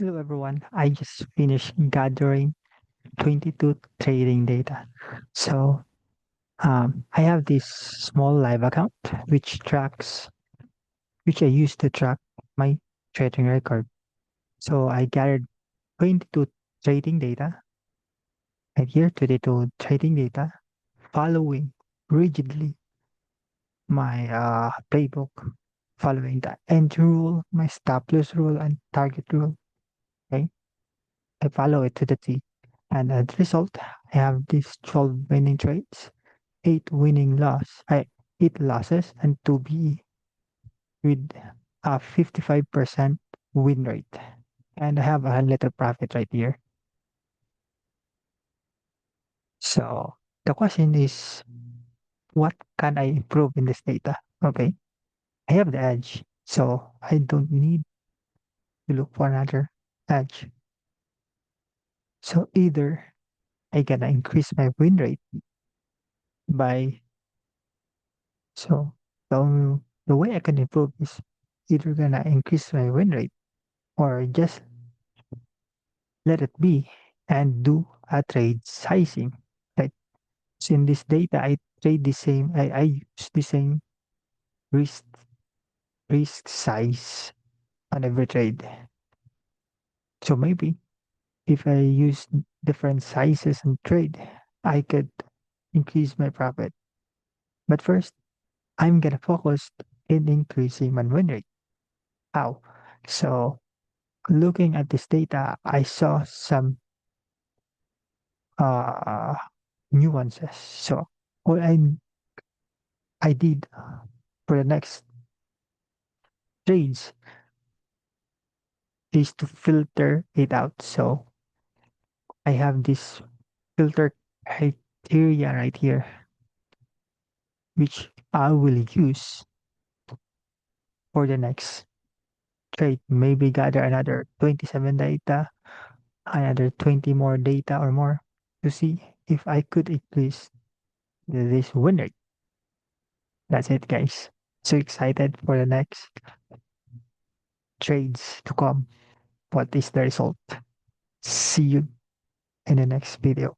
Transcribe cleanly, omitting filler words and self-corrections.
Hello everyone. I just finished gathering 22 trading data. So I have this small live account which I use to track my trading record. So I gathered 22 trading data right here, 22 trading data, following rigidly my playbook, following the entry rule, my stop loss rule, and target rule. Okay, I follow it to the T. And as a result, I have these 12 winning trades, 8 losses, and 2 BE with a 55% win rate. And I have a little profit right here. So the question is, what can I improve in this data? Okay, I have the edge, so I don't need to look for another edge. So either I can increase my win rate by So the way I can improve is either gonna increase my win rate or just let it be and do a trade sizing. Right. So in this data, I use the same risk risk size on every trade. So maybe if I use different sizes and trade, I could increase my profit. But first, I'm gonna focus in increasing my win rate. How? So looking at this data, I saw some uh, nuances. So what I did for the next trades is to filter it out. So I have this filter criteria right here, which I will use for the next trade. Maybe gather another 27 data, another 20 more data or more to see if I could increase this win rate. That's it, guys. So excited for the next trades to come. What is the result? See you in the next video.